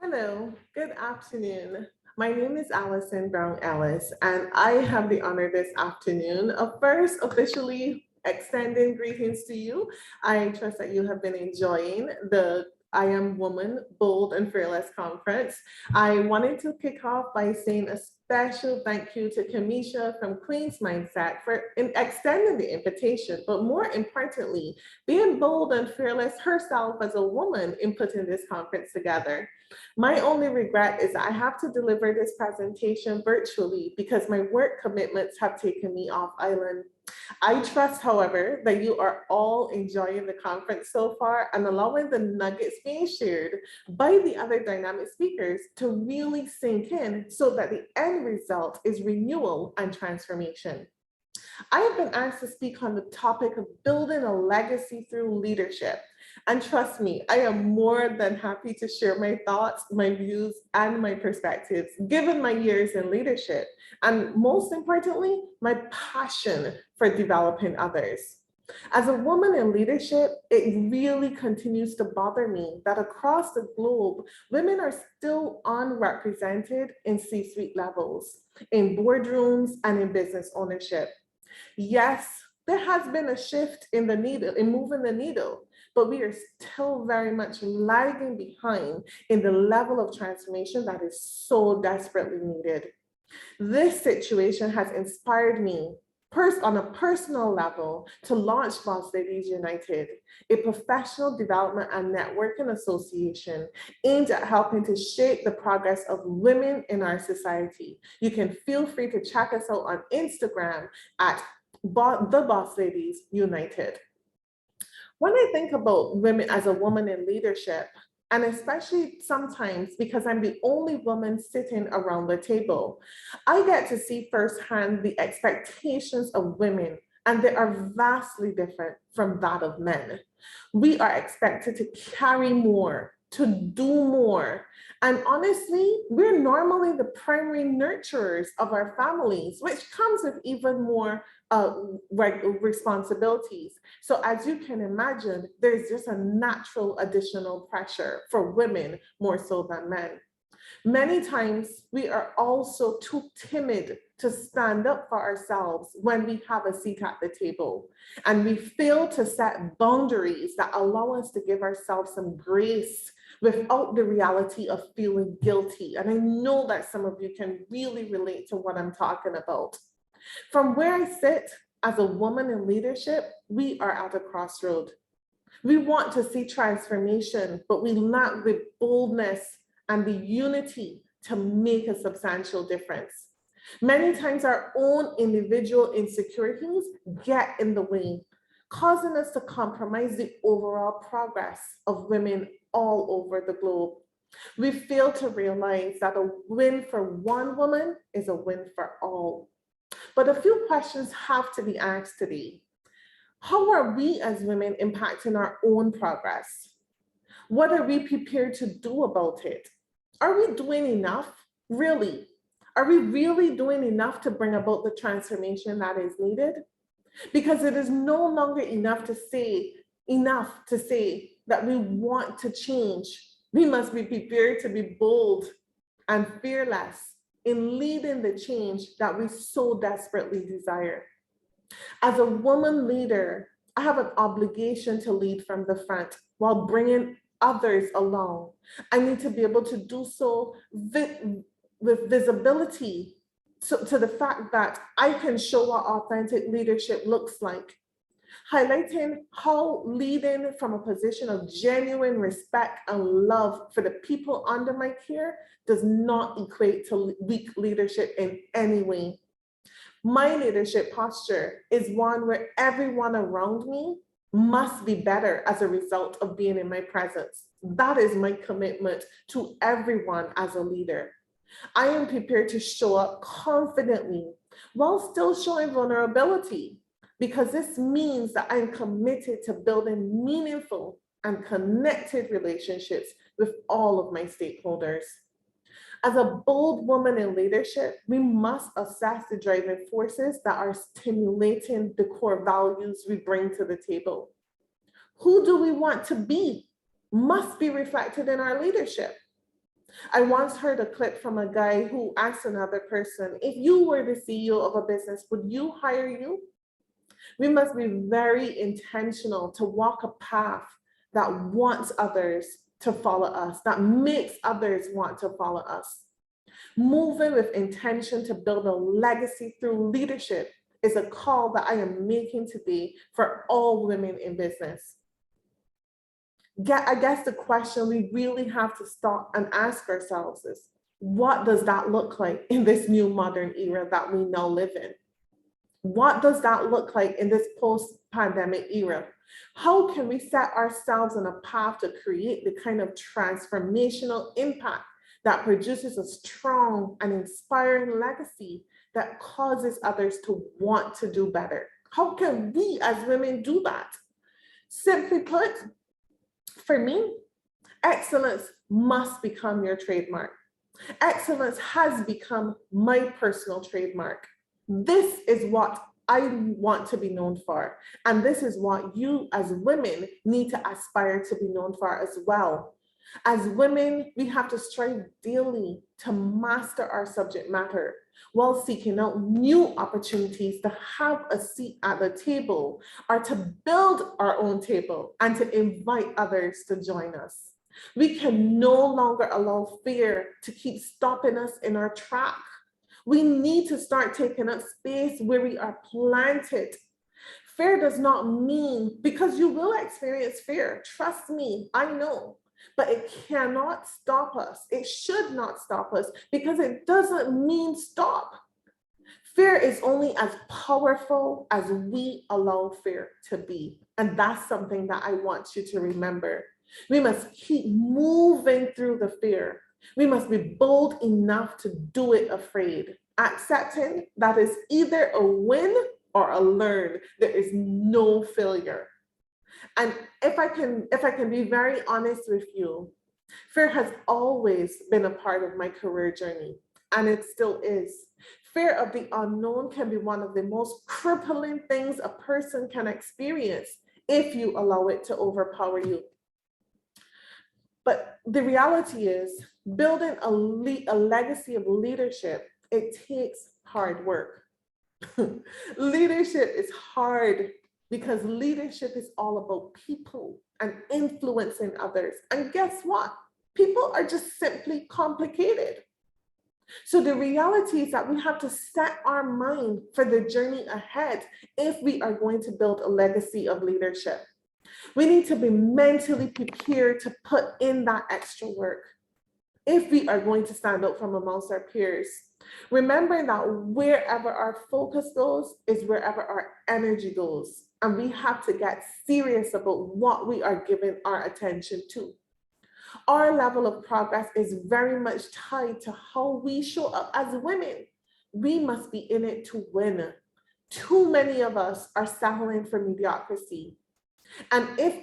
Hello, good afternoon. My name is Alison Browne Ellis, and I have the honor this afternoon of first officially extending greetings to you. I trust that you have been enjoying the I Am Woman, Bold and Fearless conference. I wanted to kick off by saying a special thank you to Kamisha from Queen's Mindset for extending the invitation, but more importantly, being bold and fearless herself as a woman in putting this conference together. My only regret is I have to deliver this presentation virtually because my work commitments have taken me off island. I trust, however, that you are all enjoying the conference so far and allowing the nuggets being shared by the other dynamic speakers to really sink in so that the end result is renewal and transformation. I have been asked to speak on the topic of building a legacy through leadership. And trust me, I am more than happy to share my thoughts, my views, and my perspectives, given my years in leadership, and most importantly, my passion for developing others. As a woman in leadership, it really continues to bother me that across the globe, women are still unrepresented in C-suite levels, in boardrooms, and in business ownership. Yes, there has been a shift in the needle, in moving the needle, but we are still very much lagging behind in the level of transformation that is so desperately needed. This situation has inspired me on a personal level to launch Boss Ladies United, a professional development and networking association aimed at helping to shape the progress of women in our society. You can feel free to check us out on Instagram at the Boss Ladies United. When I think about women as a woman in leadership, and especially sometimes because I'm the only woman sitting around the table, I get to see firsthand the expectations of women, and they are vastly different from that of men. We are expected to carry more, to do more. And honestly, we're normally the primary nurturers of our families, which comes with even more responsibilities. So as you can imagine, there's just a natural additional pressure for women more so than men. Many times we are also too timid to stand up for ourselves when we have a seat at the table. And we fail to set boundaries that allow us to give ourselves some grace without the reality of feeling guilty. And I know that some of you can really relate to what I'm talking about. From where I sit as a woman in leadership, we are at a crossroad. We want to see transformation, but we lack the boldness and the unity to make a substantial difference. Many times our own individual insecurities get in the way, causing us to compromise the overall progress of women all over the globe. We fail to realize that a win for one woman is a win for all. But a few questions have to be asked today. How are we as women impacting our own progress? What are we prepared to do about it? Are we doing enough? Really? Are we really doing enough to bring about the transformation that is needed? Because it is no longer enough to say that we want to change. We must be prepared to be bold and fearless in leading the change that we so desperately desire. As a woman leader, I have an obligation to lead from the front while bringing others along. I need to be able to do so with visibility to the fact that I can show what authentic leadership looks like, highlighting how leading from a position of genuine respect and love for the people under my care does not equate to weak leadership in any way. My leadership posture is one where everyone around me must be better as a result of being in my presence. That is my commitment to everyone as a leader. I am prepared to show up confidently while still showing vulnerability, because this means that I'm committed to building meaningful and connected relationships with all of my stakeholders. As a bold woman in leadership, we must assess the driving forces that are stimulating the core values we bring to the table. Who do we want to be must be reflected in our leadership. I once heard a clip from a guy who asked another person, if you were the CEO of a business, would you hire you? We must be very intentional to walk a path that wants others to follow us, that makes others want to follow us. Moving with intention to build a legacy through leadership is a call that I am making today for all women in business. I guess the question we really have to stop and ask ourselves is, what does that look like in this new modern era that we now live in? What does that look like in this post-pandemic era? How can we set ourselves on a path to create the kind of transformational impact that produces a strong and inspiring legacy that causes others to want to do better? How can we as women do that? Simply put, for me, excellence must become your trademark. Excellence has become my personal trademark. This is what I want to be known for. And this is what you as women need to aspire to be known for as well. As women, we have to strive daily to master our subject matter while seeking out new opportunities to have a seat at the table or to build our own table and to invite others to join us. We can no longer allow fear to keep stopping us in our track. We need to start taking up space where we are planted. Fear does not mean, because you will experience fear, trust me, I know, but it cannot stop us. It should not stop us because it doesn't mean stop. Fear is only as powerful as we allow fear to be. And that's something that I want you to remember. We must keep moving through the fear. We must be bold enough to do it afraid, accepting that is either a win or a learn. There is no failure. And if I can be very honest with you, fear has always been a part of my career journey, and it still is. Fear of the unknown can be one of the most crippling things a person can experience if you allow it to overpower you. But the reality is, building a legacy of leadership, it takes hard work. Leadership is hard because leadership is all about people and influencing others. And guess what? People are just simply complicated. So the reality is that we have to set our mind for the journey ahead if we are going to build a legacy of leadership. We need to be mentally prepared to put in that extra work if we are going to stand out from amongst our peers. Remember that wherever our focus goes is wherever our energy goes. And we have to get serious about what we are giving our attention to. Our level of progress is very much tied to how we show up as women. We must be in it to win. Too many of us are settling for mediocrity. And if we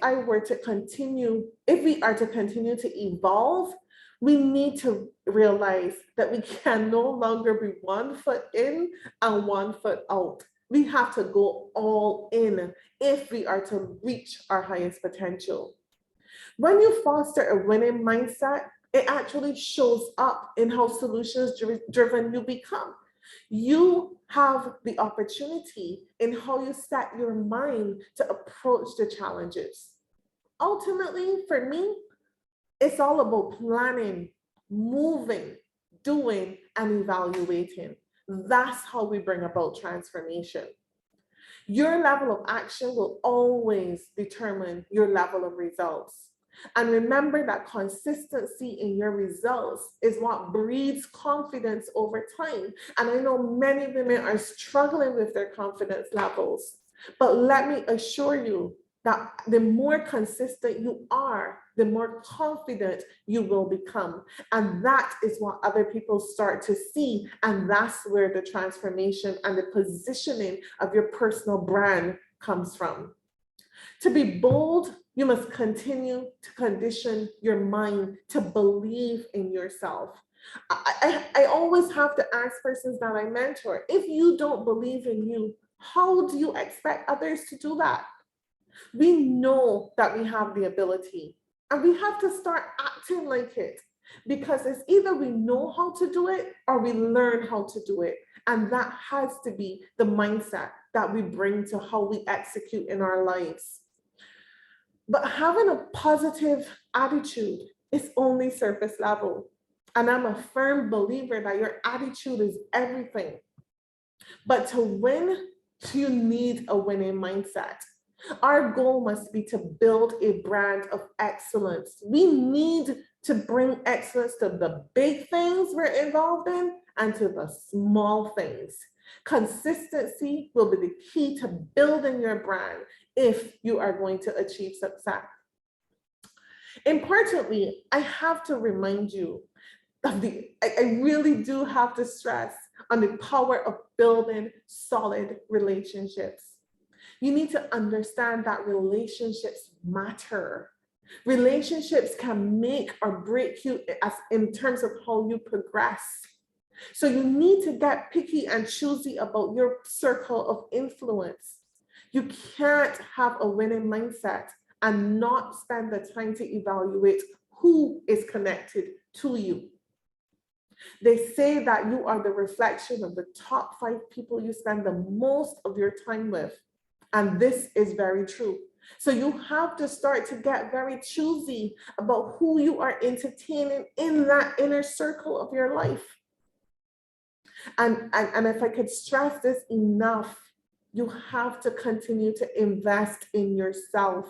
are to continue to evolve, we need to realize that we can no longer be 1 foot in and 1 foot out. We have to go all in if we are to reach our highest potential. When you foster a winning mindset, it actually shows up in how solutions driven you become. You have the opportunity in how you set your mind to approach the challenges. Ultimately, for me, it's all about planning, moving, doing, and evaluating. That's how we bring about transformation. Your level of action will always determine your level of results. And remember that consistency in your results is what breeds confidence over time. And I know many women are struggling with their confidence levels, but let me assure you that the more consistent you are, the more confident you will become. And that is what other people start to see. And that's where the transformation and the positioning of your personal brand comes from. To be bold, you must continue to condition your mind to believe in yourself. I always have to ask persons that I mentor, if you don't believe in you, how do you expect others to do that? We know that we have the ability and we have to start acting like it. because it's either we know how to do it or we learn how to do it. And that has to be the mindset that we bring to how we execute in our lives. But having a positive attitude is only surface level. And I'm a firm believer that your attitude is everything. But to win, you need a winning mindset. Our goal must be to build a brand of excellence. We need to bring excellence to the big things we're involved in and to the small things. Consistency will be the key to building your brand if you are going to achieve success. Importantly, I have to remind you of I really do have to stress on the power of building solid relationships. You need to understand that relationships matter. Relationships can make or break you in terms of how you progress. So you need to get picky and choosy about your circle of influence. You can't have a winning mindset and not spend the time to evaluate who is connected to you. They say that you are the reflection of the top 5 people you spend the most of your time with. And this is very true. So you have to start to get very choosy about who you are entertaining in that inner circle of your life. And if I could stress this enough, you have to continue to invest in yourself,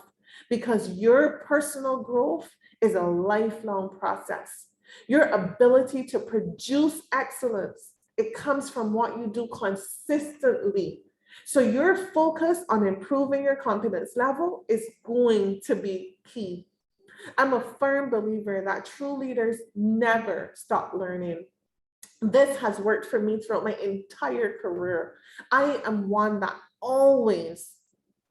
because your personal growth is a lifelong process. Your ability to produce excellence, it comes from what you do consistently. So your focus on improving your confidence level is going to be key. I'm a firm believer that true leaders never stop learning. This has worked for me throughout my entire career. I am one that always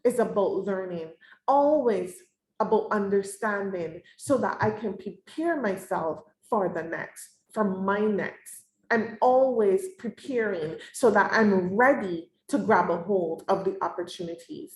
is about learning, always about understanding, so that I can prepare myself for the next, for my next. I'm always preparing so that I'm ready to grab a hold of the opportunities.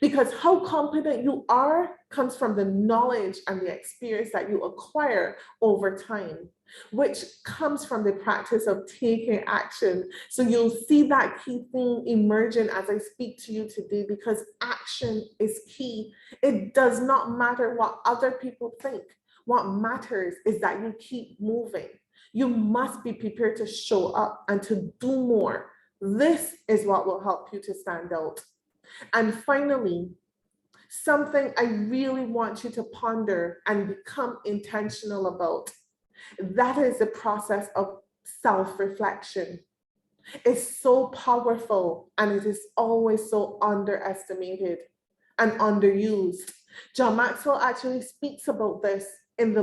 Because how competent you are comes from the knowledge and the experience that you acquire over time, which comes from the practice of taking action. So you'll see that key thing emerging as I speak to you today, because action is key. It does not matter what other people think. What matters is that you keep moving. You must be prepared to show up and to do more. This is what will help you to stand out. And finally, something I really want you to ponder and become intentional about, that is the process of self-reflection. It's so powerful, and it is always so underestimated and underused. John Maxwell actually speaks about this in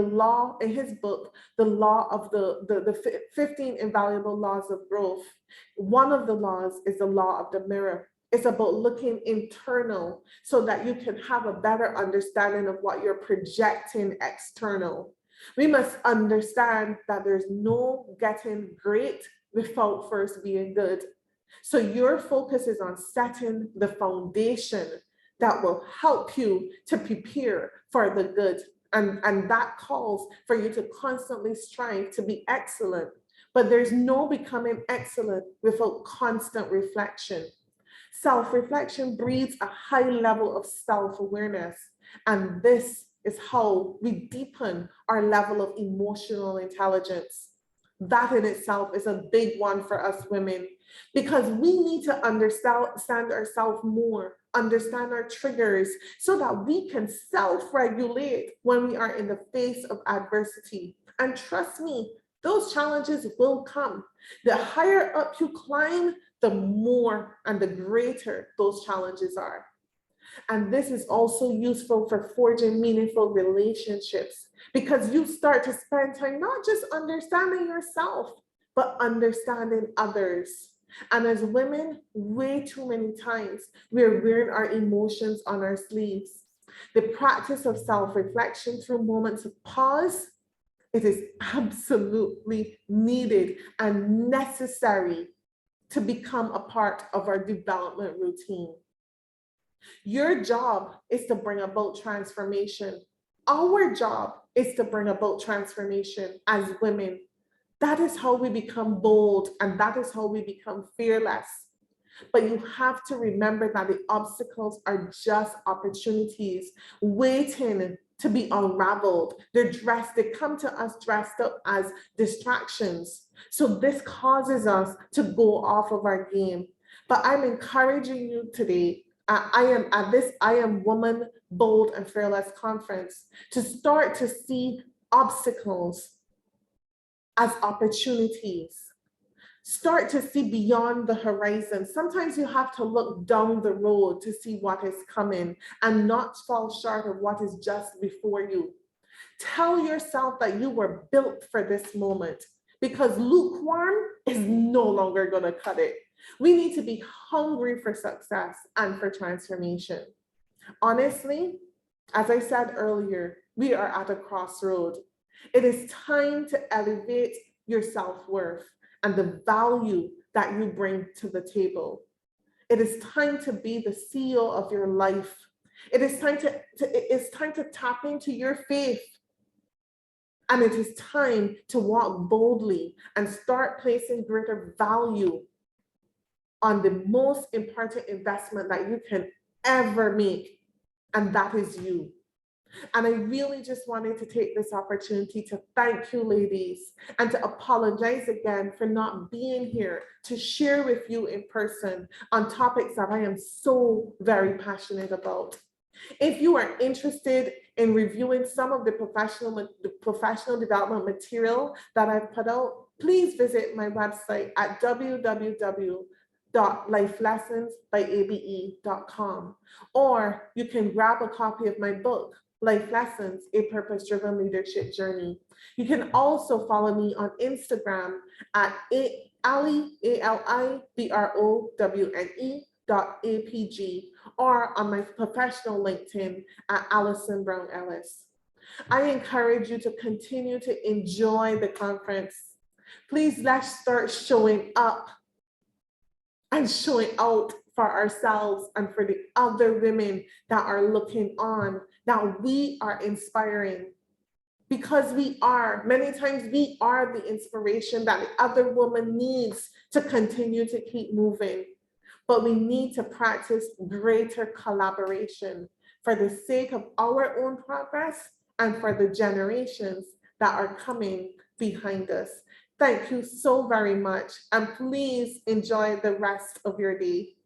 his book, The Law of the 15 Invaluable Laws of Growth. One of the laws is the law of the mirror. It's about looking internal so that you can have a better understanding of what you're projecting external. We must understand that there's no getting great without first being good. So your focus is on setting the foundation that will help you to prepare for the good. And that calls for you to constantly strive to be excellent. But there's no becoming excellent without constant reflection. Self-reflection breeds a high level of self-awareness. And this is how we deepen our level of emotional intelligence. That in itself is a big one for us women, because we need to understand ourselves more, understand our triggers, so that we can self-regulate when we are in the face of adversity. And trust me, those challenges will come. The higher up you climb, the more and the greater those challenges are. And this is also useful for forging meaningful relationships, because you start to spend time not just understanding yourself, but understanding others. And as women, way too many times, we're wearing our emotions on our sleeves. The practice of self-reflection through moments of pause, it is absolutely needed and necessary to become a part of our development routine. Your job is to bring about transformation. Our job is to bring about transformation as women. That is how we become bold, and that is how we become fearless. But you have to remember that the obstacles are just opportunities waiting to be unraveled. They come to us dressed up as distractions. So this causes us to go off of our game. But I'm encouraging you today. I am at this I Am Woman Bold and Fearless conference to start to see obstacles as opportunities. Start to see beyond the horizon. Sometimes you have to look down the road to see what is coming and not fall short of what is just before you. Tell yourself that you were built for this moment, because lukewarm is no longer going to cut it. We need to be hungry for success and for transformation. Honestly, as I said earlier, we are at a crossroad. It is time to elevate your self-worth and the value that you bring to the table. It is time to be the CEO of your life. It is time to tap into your faith. And it is time to walk boldly and start placing greater value on the most important investment that you can ever make, and that is you. And I really just wanted to take this opportunity to thank you, ladies, and to apologize again for not being here to share with you in person on topics that I am so very passionate about. If you are interested in reviewing some of the professional development material that I've put out, please visit my website at www.lifelessonsbyabe.com, or you can grab a copy of my book, Life Lessons, A Purpose-Driven Leadership Journey. You can also follow me on Instagram at AliBrowne.APG, or on my professional LinkedIn at Alison Browne Ellis. I encourage you to continue to enjoy the conference. Please, let's start showing up and showing out for ourselves and for the other women that are looking on, that we are inspiring. Because many times we are the inspiration that the other woman needs to continue to keep moving. But we need to practice greater collaboration for the sake of our own progress and for the generations that are coming behind us. Thank you so very much, and please enjoy the rest of your day.